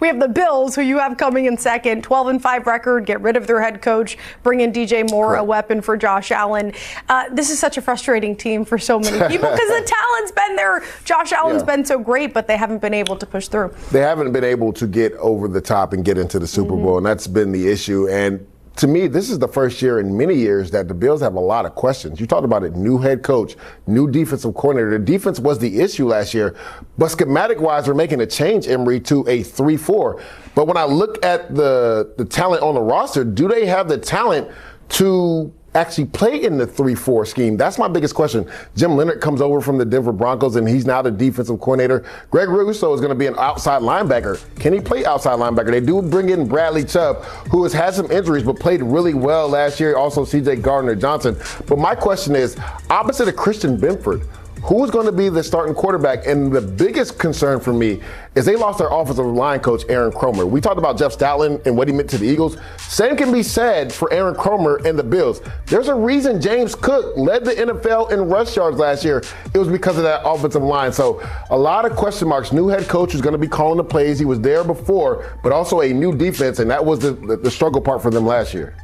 We have the Bills, who you have coming in second, 12-5 record, get rid of their head coach, bring in DJ Moore, a weapon for Josh Allen. This is such a frustrating team for so many people because the talent's been there. Josh Allen's been so great, but they haven't been able to push through. They haven't been able to get over the top and get into the Super Bowl, and that's been the issue. And to me, this is the first year in many years that the Bills have a lot of questions. You talked about it, new head coach, new defensive coordinator. The defense was the issue last year, but schematic-wise, we're making a change, Emory, to a 3-4. But when I look at the talent on the roster, do they have the talent to actually play in the 3-4 scheme? That's my biggest question. Jim Leonard comes over from the Denver Broncos, and he's now the defensive coordinator. Greg Rousseau is going to be an outside linebacker. Can he play outside linebacker? They do bring in Bradley Chubb, who has had some injuries but played really well last year. Also, C.J. Gardner-Johnson. But my question is, opposite of Christian Benford, who's going to be the starting quarterback? And the biggest concern for me is they lost their offensive line coach, Aaron Kromer. We talked about Jeff Stoutland and what he meant to the Eagles. Same can be said for Aaron Kromer and the Bills. There's a reason James Cook led the NFL in rush yards last year. It was because of that offensive line. So a lot of question marks. New head coach is going to be calling the plays. He was there before, but also a new defense, and that was the struggle part for them last year.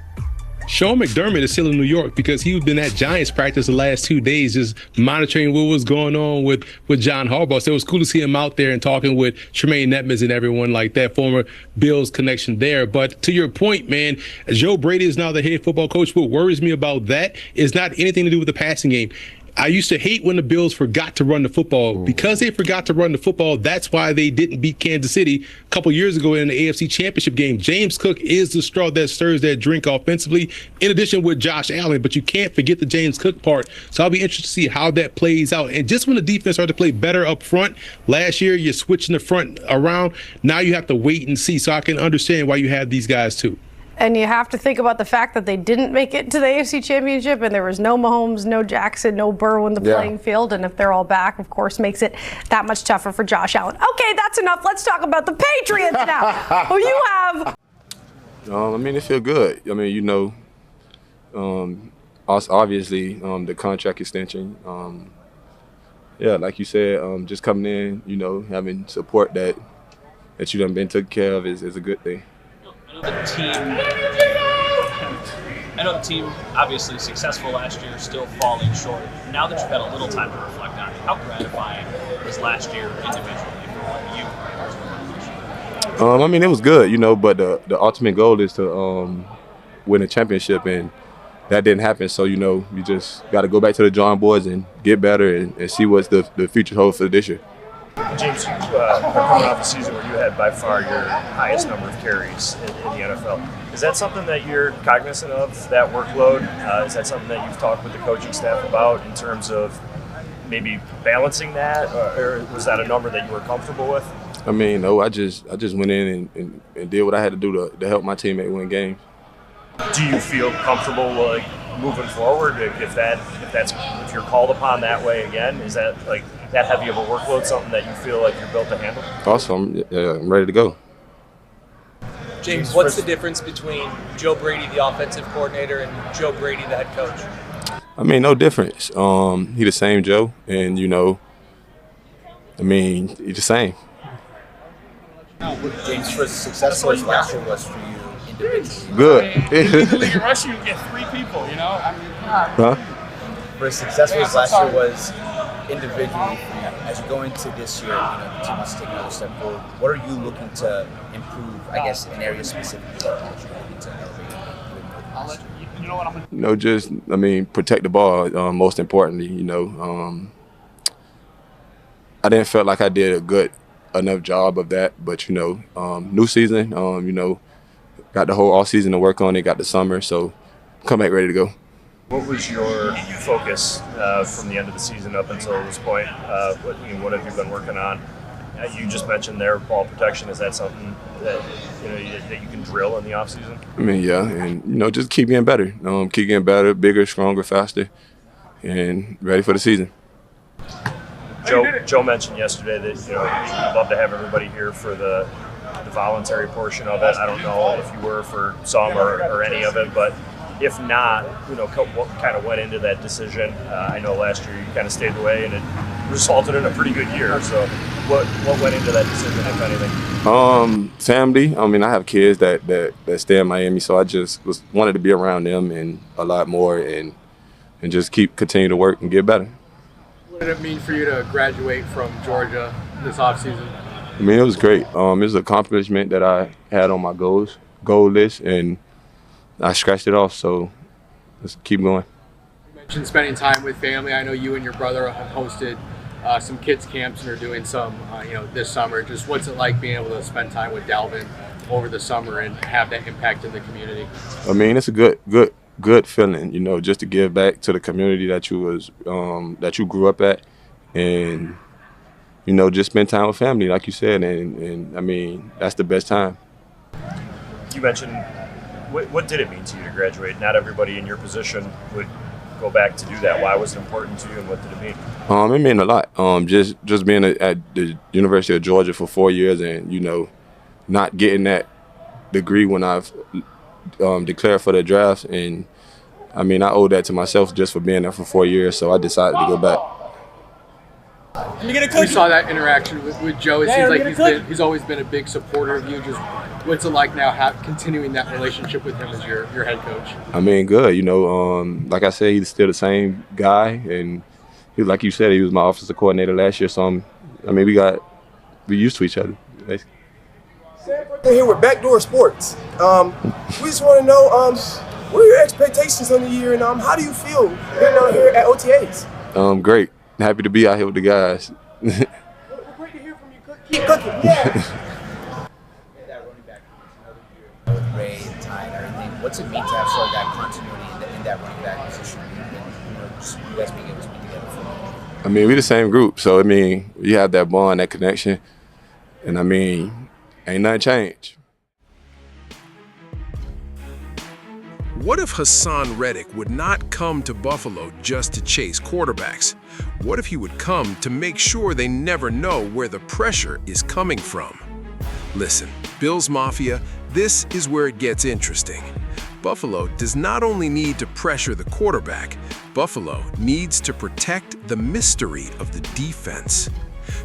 Sean McDermott is still in New York because he's been at Giants practice the last 2 days, just monitoring what was going on with John Harbaugh. So it was cool to see him out there and talking with Tremaine Edmonds and everyone like that, former Bills connection there. But to your point, man, Joe Brady is now the head football coach. What worries me about that is not anything to do with the passing game. I used to hate when the Bills forgot to run the football. Because they forgot to run the football, that's why they didn't beat Kansas City a couple years ago in the AFC Championship game. James Cook is the straw that stirs that drink offensively, in addition with Josh Allen. But you can't forget the James Cook part. So I'll be interested to see how that plays out. And just when the defense started to play better up front, last year you're switching the front around. Now you have to wait and see. So I can understand why you have these guys too. And you have to think about the fact that they didn't make it to the AFC Championship, and there was no Mahomes, no Jackson, no Burrow in the playing field. And if they're all back, of course, makes it that much tougher for Josh Allen. Okay, that's enough. Let's talk about the Patriots now, who you have. I mean, it feel good. I mean, you know, obviously the contract extension. Like you said, just coming in, you know, having support that you done been taken care of is a good thing. I know the team obviously successful last year, still falling short. Now that you've had a little time to reflect on it, how gratifying was last year individually for you? I mean, it was good, you know, but the ultimate goal is to win a championship, and that didn't happen. So, you know, you just got to go back to the drawing boards and get better and see what's the future holds for this year. James, you are coming off a season where you had by far your highest number of carries in the NFL. Is that something that you're cognizant of, that workload? Is that something that you've talked with the coaching staff about in terms of maybe balancing that, or was that a number that you were comfortable with? I mean, no, I just went in and did what I had to do to help my teammate win games. Do you feel comfortable like moving forward if you're called upon that way again? Is that like that heavy of a workload something that you feel like you're built to handle? Awesome. I'm ready to go. James, what's the difference between Joe Brady, the offensive coordinator, and Joe Brady, the head coach? I mean, no difference. He the same Joe, and you know, I mean, he's the same. James, for as successful as last year was for you individually. Good. In the league in Russia, you get 3 people, you know? I mean, For as successful as last year was individually for you, as you go into this year, you know, the team has taken another step forward. What are you looking to improve, I guess, in areas specifically that you're looking to elevate? You know, just, I mean, protect the ball, most importantly, you know. I didn't feel like I did a good enough job of that, but, you know, new season, you know, got the whole off season to work on it, got the summer, so come back ready to go. What was your focus from the end of the season up until this point? What have you been working on? You just mentioned there ball protection. Is that something that that you can drill in the off season? I mean, yeah, and you know, just keep getting better. Keep getting better, bigger, stronger, faster, and ready for the season. Joe mentioned yesterday that you'd love to have everybody here for the voluntary portion of it. I don't know if you were for some or any of it, but if not, what kind of went into that decision? I know last year you kind of stayed away, and it resulted in a pretty good year. So What went into that decision, if anything? Family. I mean, I have kids that stay in Miami, so I just wanted to be around them and a lot more, and just continue to work and get better. What did it mean for you to graduate from Georgia this offseason? I mean, it was great. It was an accomplishment that I had on my goal list, and I scratched it off. So let's keep going. You mentioned spending time with family. I know you and your brother have hosted some kids camps and are doing some, this summer. Just what's it like being able to spend time with Dalvin over the summer and have that impact in the community? I mean, it's a good feeling, just to give back to the community that you grew up at, and just spend time with family, like you said, and I mean, that's the best time. You mentioned, what did it mean to you to graduate? Not everybody in your position would go back to do that. Why was it important to you, and what did it mean? It meant a lot. Just being at the University of Georgia for 4 years, and not getting that degree when I've declared for the draft, and I mean, I owe that to myself just for being there for 4 years. So I decided to go back. We saw that interaction with Joe. It seems like he's always been a big supporter of you. Just what's it like now continuing that relationship with him as your head coach? I mean, good. Like I said, he's still the same guy, and like you said, he was my offensive coordinator last year. So we used to each other, basically. We're here with Backdoor Sports. We just want to know what are your expectations on the year, and how do you feel getting out here at OTAs? Great. Happy to be out here with the guys. We're great to hear from you. Keep cooking. Yeah. That running back another year with Ray and Ty and everything. What's it mean to have sort of that continuity in that running back position, and just you guys being able to be together for a long time? I mean, we're the same group, so I mean, we have that bond, that connection, and I mean, ain't nothing changed. What if Haason Reddick would not come to Buffalo just to chase quarterbacks? What if he would come to make sure they never know where the pressure is coming from? Listen, Bills Mafia, this is where it gets interesting. Buffalo does not only need to pressure the quarterback, Buffalo needs to protect the mystery of the defense.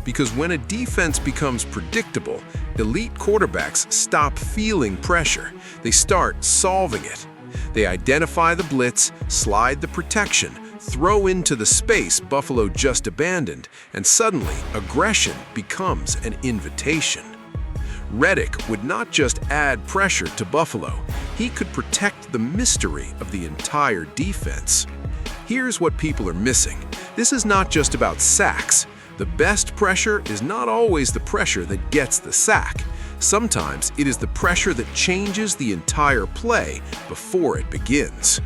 Because when a defense becomes predictable, elite quarterbacks stop feeling pressure. They start solving it. They identify the blitz, slide the protection, throw into the space Buffalo just abandoned, and suddenly aggression becomes an invitation. Reddick would not just add pressure to Buffalo, he could protect the mystery of the entire defense. Here's what people are missing. This is not just about sacks. The best pressure is not always the pressure that gets the sack. Sometimes it is the pressure that changes the entire play before it begins.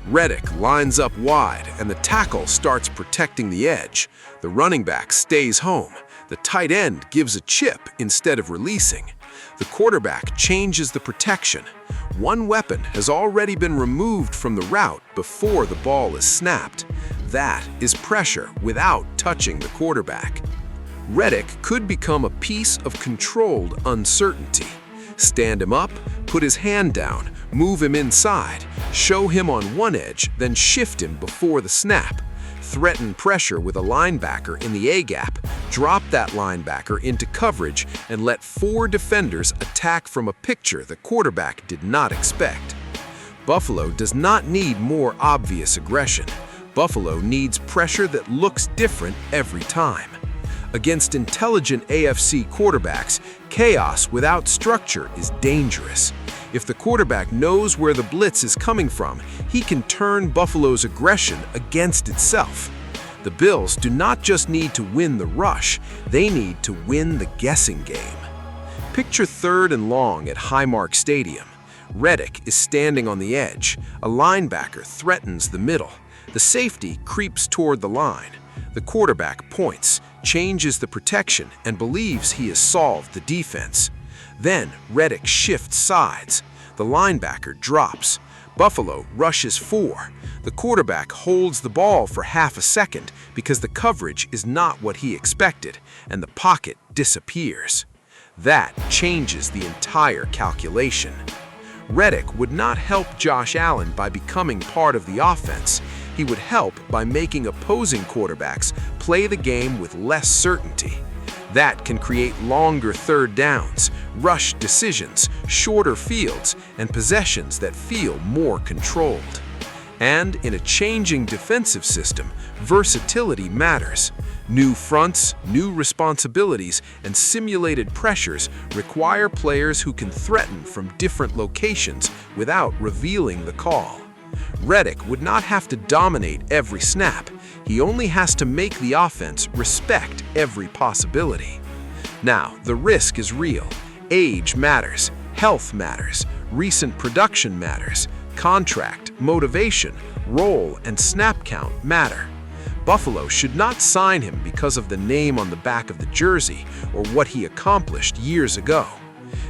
Reddick lines up wide and the tackle starts protecting the edge. The running back stays home. The tight end gives a chip instead of releasing. The quarterback changes the protection. One weapon has already been removed from the route before the ball is snapped. That is pressure without touching the quarterback. Reddick could become a piece of controlled uncertainty. Stand him up, put his hand down, move him inside, show him on one edge, then shift him before the snap. Threaten pressure with a linebacker in the A-gap, drop that linebacker into coverage, and let 4 defenders attack from a picture the quarterback did not expect. Buffalo does not need more obvious aggression. Buffalo needs pressure that looks different every time. Against intelligent AFC quarterbacks, chaos without structure is dangerous. If the quarterback knows where the blitz is coming from, he can turn Buffalo's aggression against itself. The Bills do not just need to win the rush, they need to win the guessing game. Picture 3rd and long at Highmark Stadium. Reddick is standing on the edge. A linebacker threatens the middle. The safety creeps toward the line. The quarterback points, changes the protection, and believes he has solved the defense. Then Reddick shifts sides. The linebacker drops. Buffalo rushes 4. The quarterback holds the ball for half a second because the coverage is not what he expected, and the pocket disappears. That changes the entire calculation. Reddick would not help Josh Allen by becoming part of the offense. He would help by making opposing quarterbacks play the game with less certainty. That can create longer third downs, rush decisions, shorter fields, and possessions that feel more controlled. And in a changing defensive system, versatility matters. New fronts, new responsibilities, and simulated pressures require players who can threaten from different locations without revealing the call. Reddick would not have to dominate every snap. He only has to make the offense respect every possibility. Now, the risk is real. Age matters, health matters, recent production matters, contract, motivation, role, and snap count matter. Buffalo should not sign him because of the name on the back of the jersey or what he accomplished years ago.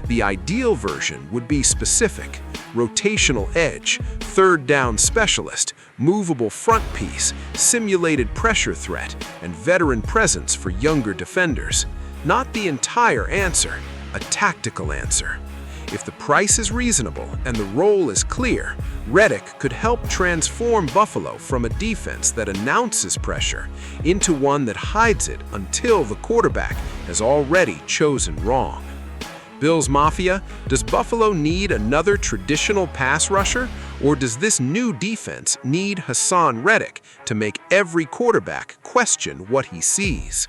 The ideal version would be specific: rotational edge, third down specialist, movable front piece, simulated pressure threat, and veteran presence for younger defenders. Not the entire answer, a tactical answer. If the price is reasonable and the role is clear, Reddick could help transform Buffalo from a defense that announces pressure into one that hides it until the quarterback has already chosen wrong. Bills Mafia, does Buffalo need another traditional pass rusher, or does this new defense need Haason Reddick to make every quarterback question what he sees?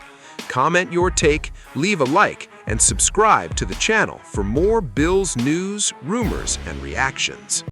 Comment your take, leave a like, and subscribe to the channel for more Bills news, rumors, and reactions.